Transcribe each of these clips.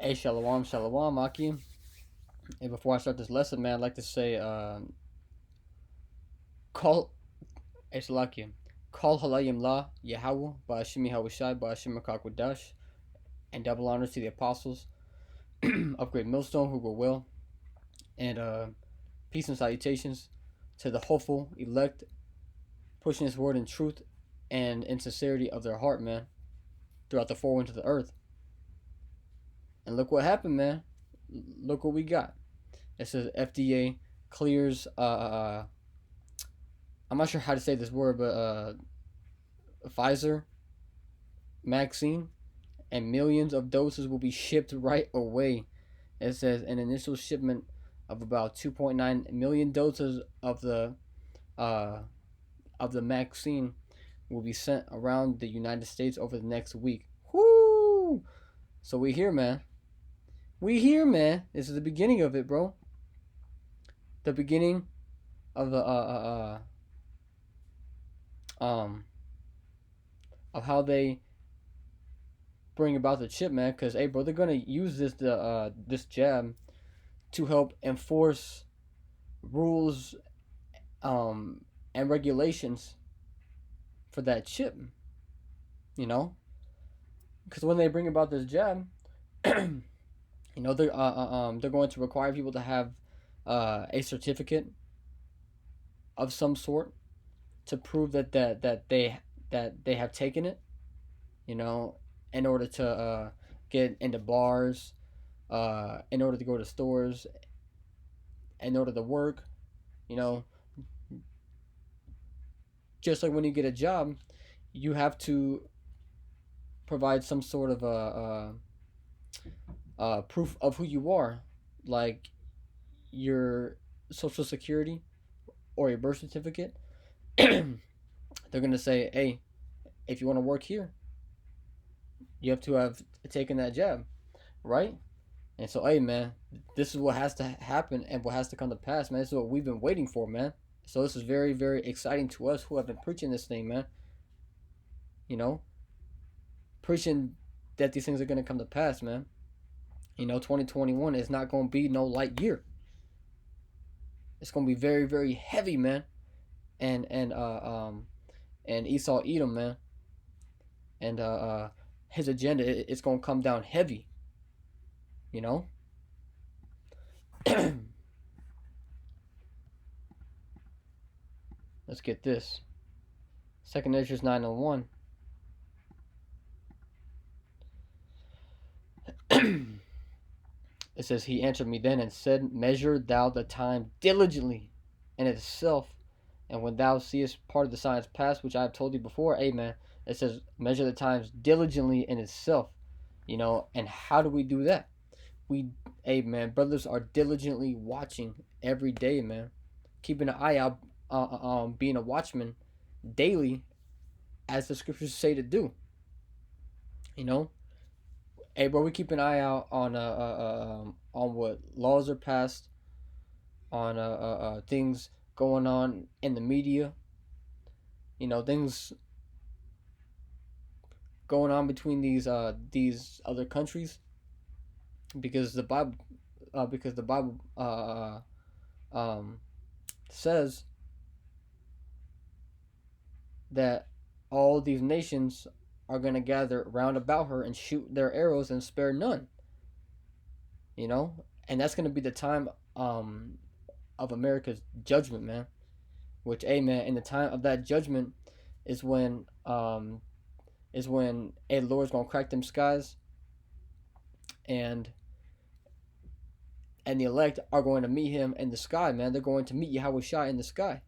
Hey, shalom, shalom, Aki. And before I start this lesson, man, I'd like to say, call, hey, Salakia, call halayim la, Yahweh, Ba'ashim Yahushai, Ba'ashim Makakwadash, and double honors to the apostles of Great Millstone who were well, and peace and salutations to the hopeful elect, pushing His word in truth and in sincerity of their heart, man, throughout the four winds of the earth. And look what happened, man. Look what we got. It says FDA clears I'm not sure how to say this word, but Pfizer vaccine, and millions of doses will be shipped right away. It says an initial shipment of about 2.9 million doses uh, of the vaccine will be sent around the United States over the next week. Whoo! So we here, man. We here, man. This is the beginning of it, bro. The beginning of the of how they bring about the chip, man. Because hey, bro, they're gonna use this jab to help enforce rules and regulations for that chip. You know, because when they bring about this jab, they're going to require people to have a certificate of some sort to prove that they have taken it. You know, in order to get into bars, in order to go to stores, in order to work. You know, just like when you get a job, you have to provide some sort of a proof of who you are, like your social security or your birth certificate. They're gonna say, hey, if you want to work here, you have to have taken that jab, right? And so, hey, man, this is what has to happen and what has to come to pass, man. This is what we've been waiting for, man. So this is very, very exciting to us who have been preaching this thing, man. You know, preaching that these things are gonna come to pass, man. 2021 is not gonna be no light year. It's gonna be very, very heavy, man. And Esau Edom, man, and his agenda is gonna come down heavy. You know. Let's get this. Second Ezra 9:01. It says, he answered me then and said, measure thou the time diligently in itself, and when thou seest part of the signs pass, which I have told you before, amen. It says, measure the times diligently in itself. And how do we do that? Amen, brothers are diligently watching every day, man. Keeping an eye out, being a watchman daily, as the scriptures say to do. Hey, bro, we keep an eye out on what laws are passed, on things going on in the media. Things going on between these other countries, because the Bible says that all these nations are going to gather round about her and shoot their arrows and spare none. And that's going to be the time of America's judgment, man. Which, amen, in the time of that judgment is when a Lord's gonna crack them skies, and the elect are going to meet him in the sky, man. They're going to meet Yahweh Shai in the sky.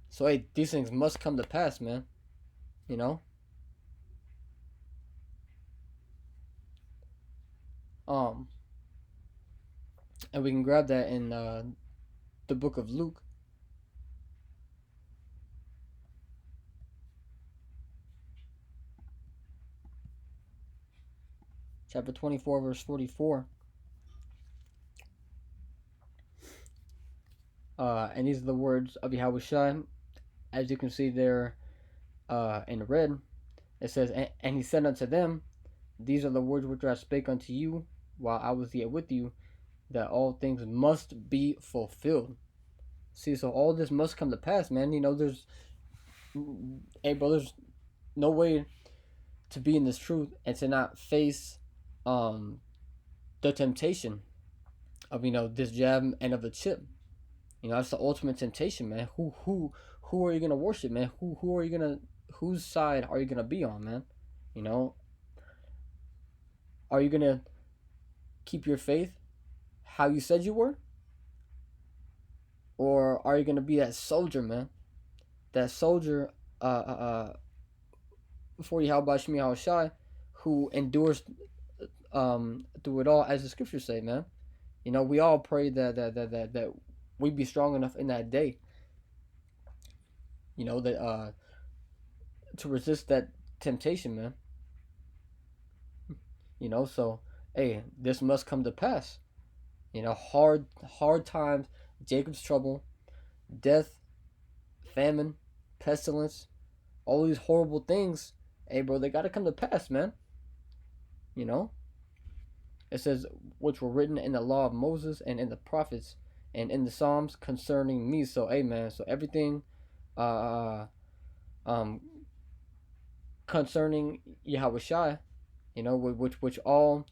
So hey, these things must come to pass, man. Um, and we can grab that in the book of Luke. Chapter 24, verse 44. And these are the words of Yahweh Shai. As you can see there in red, it says, and he said unto them, These are the words which I spake unto you while I was yet with you, that all things must be fulfilled. See, so all this must come to pass, man. There's, hey, bro, there's no way to be in this truth and to not face um the temptation of this jab and of the chip. That's the ultimate temptation, man. Who are you gonna worship, man? Who are you gonna whose side are you gonna be on, man? You know, are you gonna keep your faith how you said you were, or are you gonna be that soldier, man? That soldier, for Yahweh Shemi Shai, who endures through it all, as the scriptures say, man. We all pray that we be strong enough in that day. That to resist that temptation, man. So hey, this must come to pass. Hard times, Jacob's trouble, death, famine, pestilence, all these horrible things. Hey, bro, they gotta come to pass, man. You know, it says, which were written in the law of Moses and in the prophets and in the Psalms concerning me. So, hey, man, so everything um, concerning Yahweh Shai, which all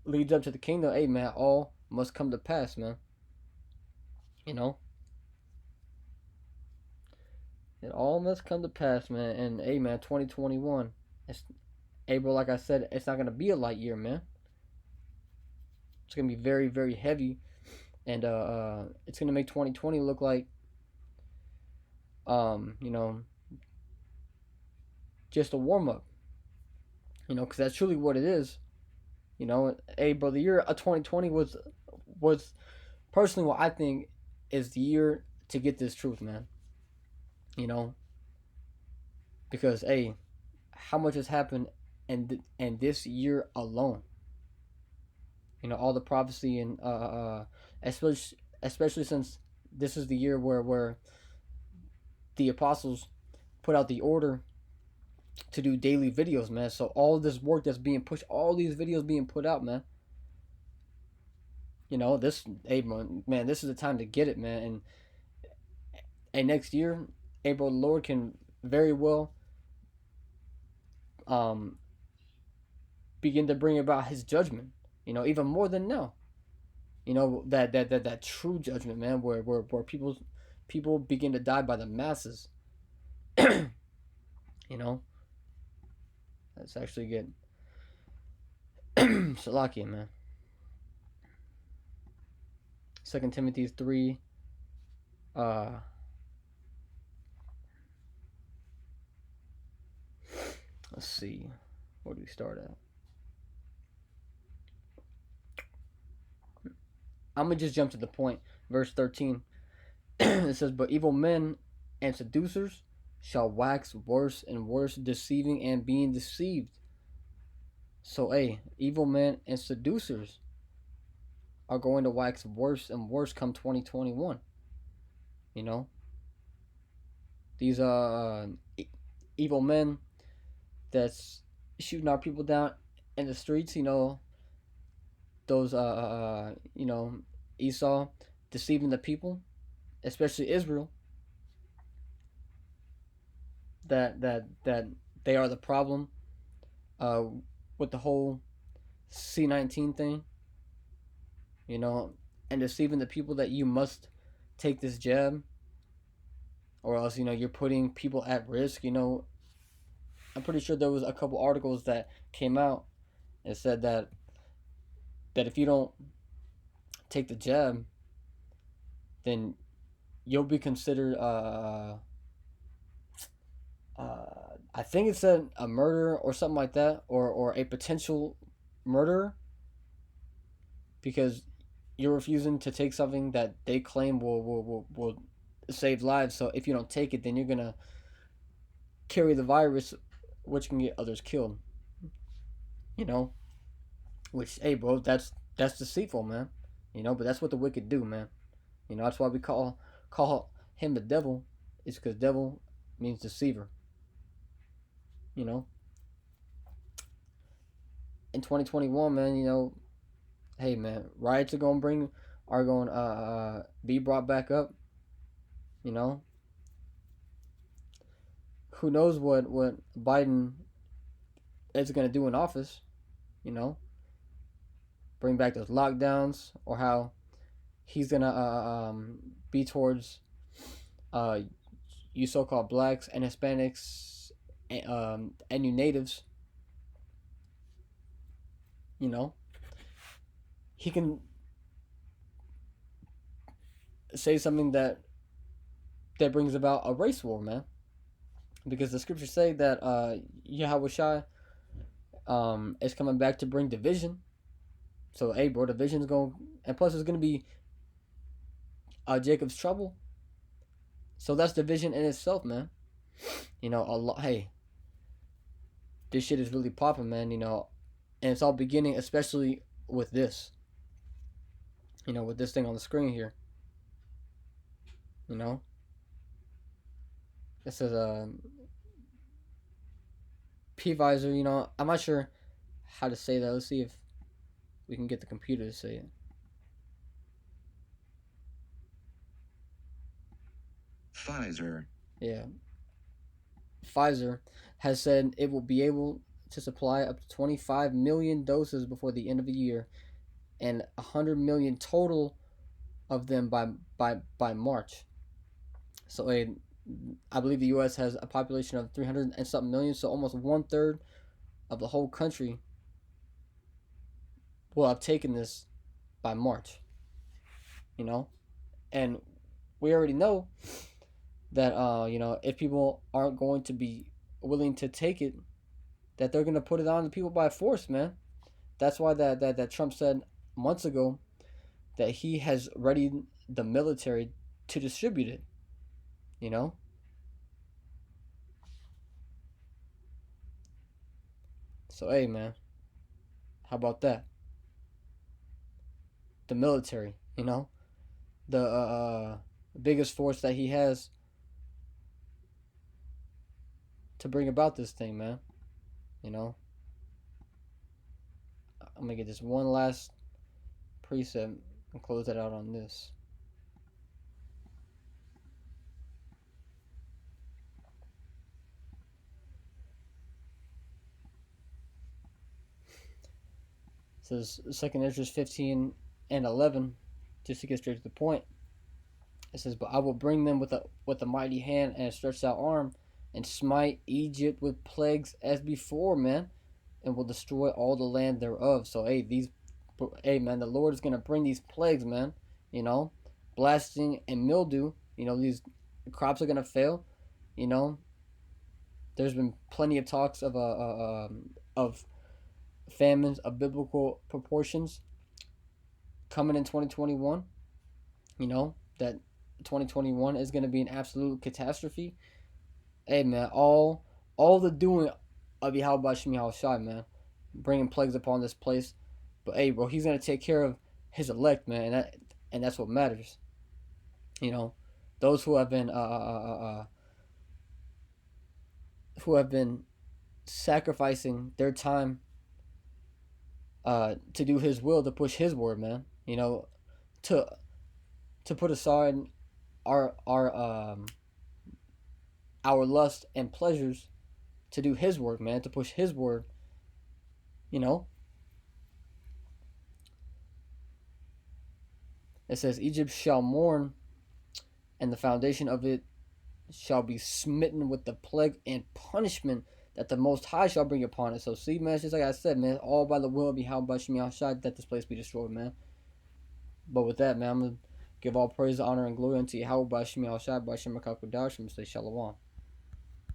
leads up to the kingdom, hey, man, all must come to pass, man. It all must come to pass, man. And, hey, man, 2021, hey, bro, like I said, it's not going to be a light year, man. It's going to be very, very heavy. And it's going to make 2020 look like, just a warm-up. Because that's truly what it is. Hey, bro, the year of 2020 was personally what I think is the year to get this truth, man. Because, hey, how much has happened in this year alone? All the prophecy and especially since this is the year where the apostles put out the order to do daily videos, man. So all this work that's being pushed, all these videos being put out, man. This, hey, man, this is the time to get it, man. And next year, April, the Lord can very well begin to bring about His judgment. Even more than now. That true judgment, man, where people begin to die by the masses. That's actually good. Salakia, man. 2 Timothy 3. Let's see. Where do we start at? I'm going to just jump to the point. Verse 13. It says, but evil men and seducers shall wax worse and worse, deceiving and being deceived. So, hey, evil men and seducers are going to wax worse and worse come 2021. These evil men that's shooting our people down in the streets, those Esau deceiving the people, especially Israel, that they are the problem with the whole C-19 thing, and deceiving the people that you must take this jab, or else you're putting people at risk. I'm pretty sure there was a couple articles that came out and said that if you don't take the jab, then you'll be considered I think it said a murderer or something like that, or a potential murderer, because you're refusing to take something that they claim will save lives. So if you don't take it, then you're gonna carry the virus, which can get others killed. Which, hey, bro, that's deceitful, man. But that's what the wicked do, man. That's why we call him the devil. It's because devil means deceiver. in 2021, man, hey man, riots are going be brought back up. You know, who knows what Biden is going to do in office? You know, bring back those lockdowns, or how he's gonna be towards uh you so-called blacks and Hispanics, and you natives. You know, he can say something that brings about a race war, man. Because the scriptures say that Yahweh Shai is coming back to bring division. So, hey, bro, division's going, and plus it's gonna be Jacob's trouble. So that's division in itself, man. A lot. Hey, this shit is really popping, man. And it's all beginning, especially with this. With this thing on the screen here. It says P-Visor. I'm not sure how to say that. Let's see if we can get the computer to say it. Pfizer. Yeah. Pfizer has said it will be able to supply up to 25 million doses before the end of the year, and 100 million total of them by March. So I believe the U.S. has a population of 300 and something million, so almost 1/3 of the whole country will have taken this by March. And we already know that if people aren't going to be willing to take it, that they're gonna put it on the people by force, man. That's why that Trump said months ago that he has readied the military to distribute it. You know. So hey, man, how about that? The military, the biggest force that he has to bring about this thing, man. I'm gonna get this one last preset and close it out on this. It says 2nd Ezra 15 and 11, just to get straight to the point. It says, "But I will bring them with a mighty hand and a stretched out arm, and smite Egypt with plagues as before, man, and will destroy all the land thereof." So hey man, the Lord is gonna bring these plagues, man. Blasting and mildew. These crops are gonna fail. There's been plenty of talks of famines of biblical proportions coming in 2021. That 2021 is gonna be an absolute catastrophe. Hey man, all the doing of Yahweh Shemi Shai, man, bringing plagues upon this place. But hey, bro, he's gonna take care of his elect, man, and that's what matters. Those who have been sacrificing their time to do His will, to push His word, man. To put aside our our lust and pleasures to do His work, man, to push His word. It says Egypt shall mourn, and the foundation of it shall be smitten with the plague and punishment that the Most High shall bring upon it. So see, man, it's just like I said, man, all by the will of Yahweh Shemi Shai that this place be destroyed, man. But with that, man, I'm gonna give all praise, honor, and glory unto Yahweh Shemi Shai, by Shem Kakudash, and say Shalom.